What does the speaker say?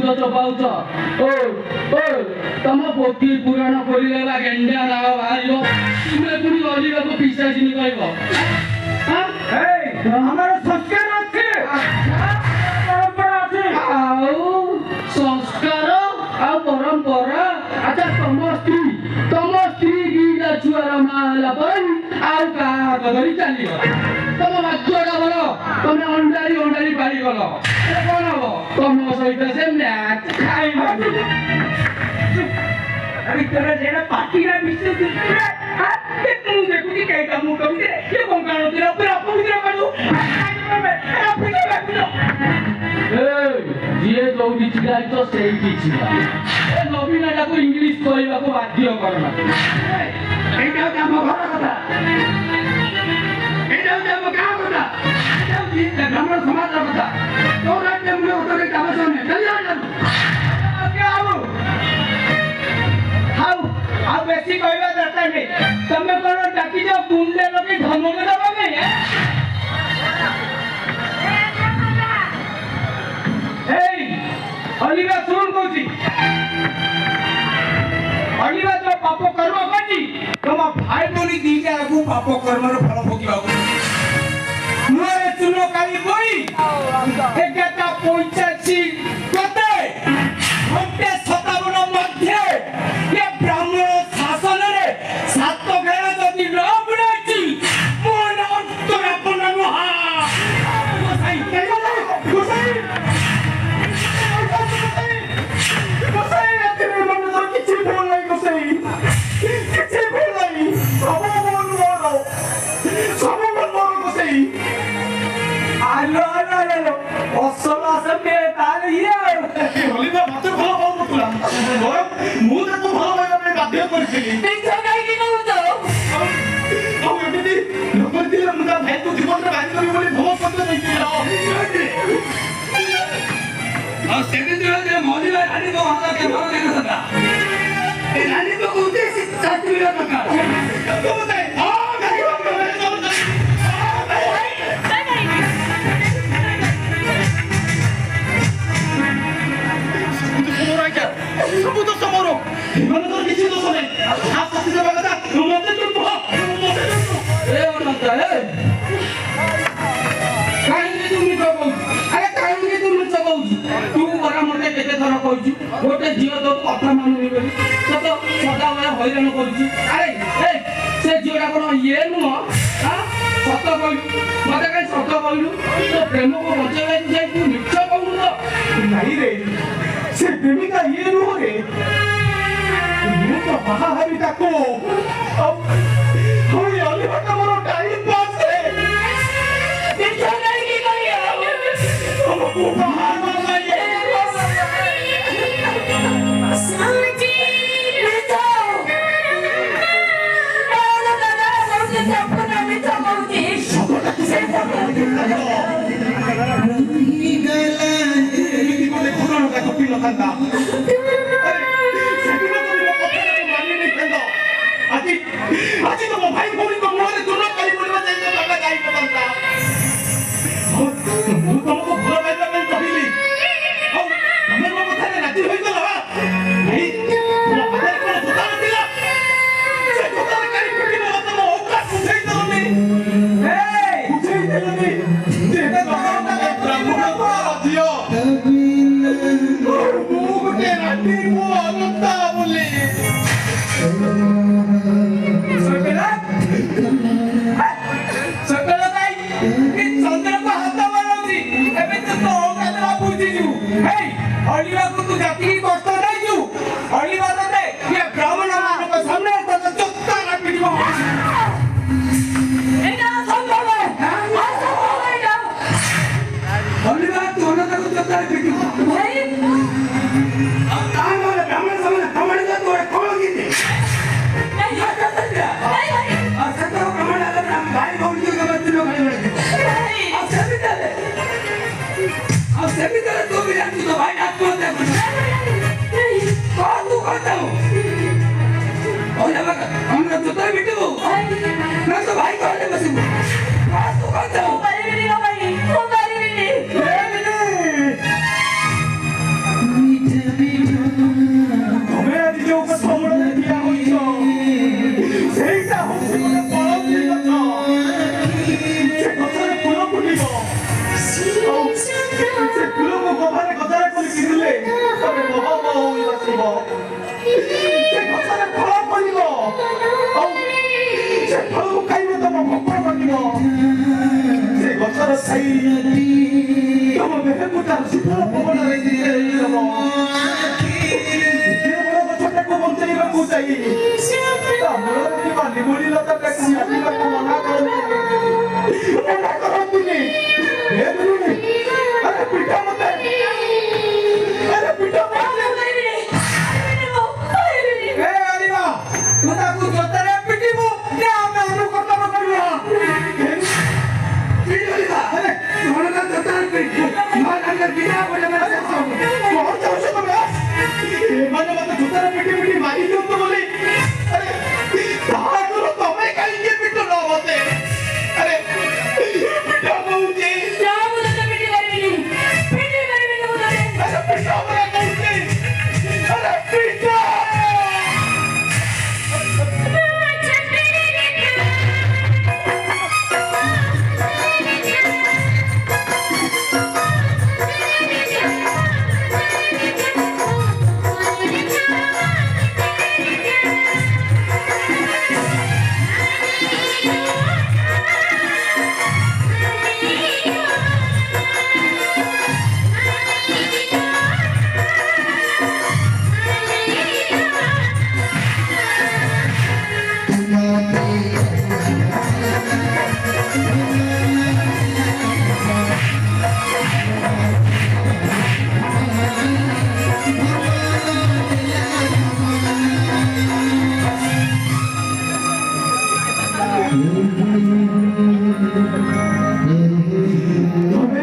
तो पाउछ ओ ओ तम पोथी पुराण खोलिलेला गेंडा नाग बाहरियो तुमे पुनी अलिगा को पिसा जिनी कहबो हां ए हमर संस्कार अछि परंपरा अछि आउ संस्कार आ परंपरा अच्छा तम स्त्री गीला छुआरा माला पर आउ का गरी चली तम भाग्यटा बोलो तमे अंडारी बाड़ी गलो कोन हो तम सहित से मैच खाई अरे तेरा जेना पार्टी रा मिस्टर तुरे हाथे तू देखु कि कई काम करू दे ये कोन कानो तेरा पूरा पूरा करू ए जिए जोडी चिलाई तो सेई किछिला ए नवीनटा को इंग्लिश कहबा को बाध्य करना एटा काम घर कथा एटा काम का कथा एटा ब्राह्मण समाज रा कथा तो राज्य में उतरे काम सुने चल क्या हो हाउ बेसी कहबा दरकार नहीं तमे कोन डाकी जो बुंदे लोके धमक दबा में अलिवा सुन कोची अलिवा जो पाप कर्म करची तम भाई बोली दीटा को पाप कर्म रो फल भोगिबा मोरे चुनो काली बोई एगाटा 85 कते घंटे 57 मध्य ये ब्राह्मण शासन रे सात घेरा जदी लबड़ाची मोन अंतर अपन नहा गोसाई गोटे झील तो कथा मानुनी बोली तो सदा बेला हैरान करुची अरे ए से झीलटा कोन ये नु हां सत कहलु मते काई सत कहलु तो प्रेम को बचावे जाई तू मिछ कहलु तो नहीं रे से प्रेमिका ये नु रे ये तो बाहा हबी ताको अब होई अली बटा मोर टाइम पास है मिछ नहीं की करिया हम को बाहा আজি তো ভাই ভরি তো মোরে দুনো কালি পড়িবা যাই তো বাবা যাই পতন্তা মু তোমাকে ভালো পাইবা নাই কহিলি আও আমার মো কথা রাজি হই গলা এই তোমার কথা কোন কথা দিলা সে কথা কালি পড়িবা তো মো ওকাস বুঝাই দলনি এই বুঝাই দলনি যেটা কথা ব্রাহ্মণ দিও মু কে রাতি মো অনন্তা বলি अलिवा को तू जाति की कष्ट नहीं जू अलिवा दे ये ब्राह्मण मान को सामने तो चुक्ता रख दियो एटा संभव है अलिवा तू न तो चुक्ता रख दियो भाई अब काम वाले ब्राह्मण सामने हमारे तो तोरे कौन गिनते नहीं ये कर दिया नहीं अच्छा तो ब्राह्मण वाले भाई कौन की के बच्चे लोग नहीं अब सभी तरह तो भी तो भाई नाच को दे society. Kamu behe putar sita pokona lagi kamu. Dia boleh bercakap aku mencari aku cai. Kamu lagi mandi mudi lata tak siapa aku mana kalau ini. Dia dulu ni. Ada pita mata. Ada pita mata. Alima, tu tak aku jodoh ada pitimu. Dia ambil aku kata kata dia.